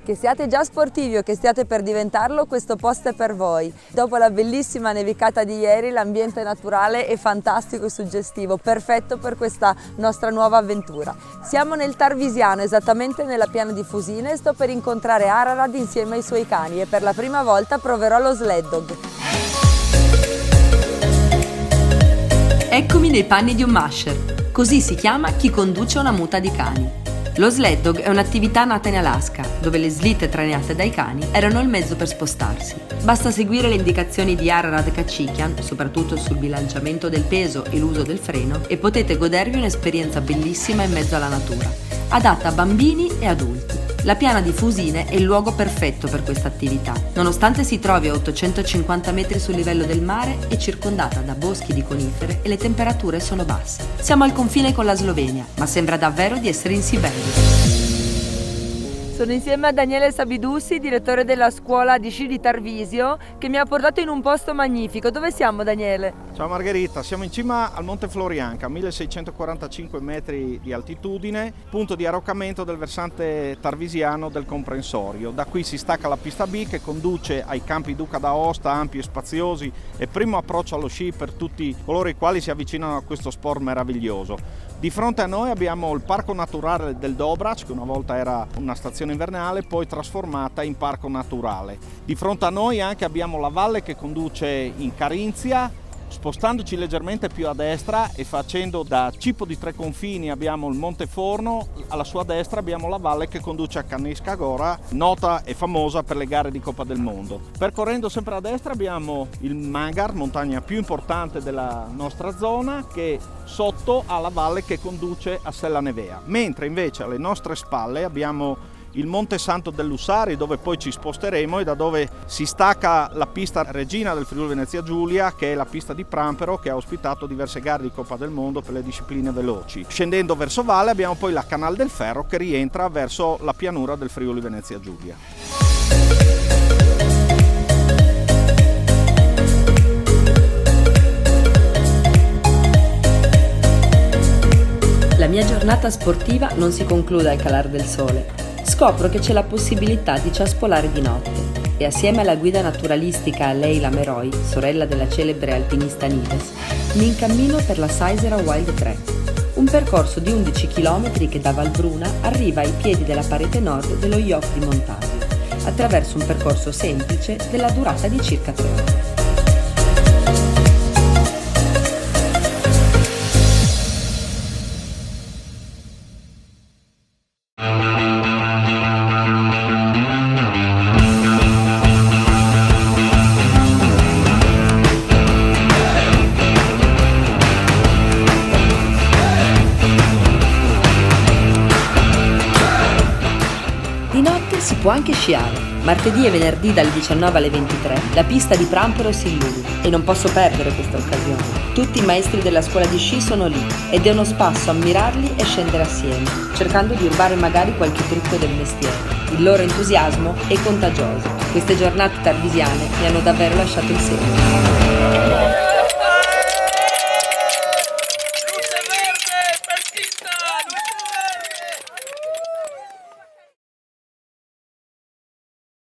Che siate già sportivi o che stiate per diventarlo, questo posto è per voi. Dopo la bellissima nevicata di ieri, l'ambiente naturale è fantastico e suggestivo, perfetto per questa nostra nuova avventura. Siamo nel Tarvisiano, esattamente nella piana di Fusine, e sto per incontrare Ararat insieme ai suoi cani e per la prima volta proverò lo sled dog. Eccomi nei panni di un musher, così si chiama chi conduce una muta di cani. Lo sled dog è un'attività nata in Alaska, dove le slitte trainate dai cani erano il mezzo per spostarsi. Basta seguire le indicazioni di Ararat Kachikian, soprattutto sul bilanciamento del peso e l'uso del freno, e potete godervi un'esperienza bellissima in mezzo alla natura, adatta a bambini e adulti. La piana di Fusine è il luogo perfetto per questa attività. Nonostante si trovi a 850 metri sul livello del mare, è circondata da boschi di conifere e le temperature sono basse. Siamo al confine con la Slovenia, ma sembra davvero di essere in Siberia. Sono insieme a Daniele Sabidussi, direttore della scuola di sci di Tarvisio, che mi ha portato in un posto magnifico. Dove siamo, Daniele? Ciao Margherita, siamo in cima al Monte Florianca, 1645 metri di altitudine, punto di arroccamento del versante tarvisiano del comprensorio. Da qui si stacca la pista B che conduce ai campi Duca d'Aosta, ampi e spaziosi, e primo approccio allo sci per tutti coloro i quali si avvicinano a questo sport meraviglioso. Di fronte a noi abbiamo il Parco Naturale del Dobrac, che una volta era una stazione invernale, poi trasformata in parco naturale. Di fronte a noi anche abbiamo la valle che conduce in Carinzia. Spostandoci leggermente più a destra e facendo da Cipo di Tre Confini abbiamo il Monte Forno, alla sua destra abbiamo la valle che conduce a Kanevska Gora, nota e famosa per le gare di Coppa del Mondo. Percorrendo sempre a destra abbiamo il Magar, montagna più importante della nostra zona, che sotto ha la valle che conduce a Sella Nevea. Mentre invece alle nostre spalle abbiamo il Monte Santo dell'Ussari, dove poi ci sposteremo e da dove si stacca la pista regina del Friuli Venezia Giulia, che è la pista di Prampero, che ha ospitato diverse gare di Coppa del Mondo per le discipline veloci. Scendendo verso valle abbiamo poi la Canal del Ferro che rientra verso la pianura del Friuli Venezia Giulia. La mia giornata sportiva non si conclude al calar del sole. Scopro che c'è la possibilità di ciaspolare di notte e assieme alla guida naturalistica Leila Meroi, sorella della celebre alpinista Nives, mi incammino per la Seisera Wild Trek, un percorso di 11 km che da Valbruna arriva ai piedi della parete nord dello Jof di Montasio, attraverso un percorso semplice della durata di circa 3 ore. Si può anche sciare. Martedì e venerdì dalle 19 alle 23 la pista di Prampero si illumina e non posso perdere questa occasione. Tutti i maestri della scuola di sci sono lì ed è uno spasso ammirarli e scendere assieme, cercando di rubare magari qualche trucco del mestiere. Il loro entusiasmo è contagioso. Queste giornate tarvisiane mi hanno davvero lasciato il segno.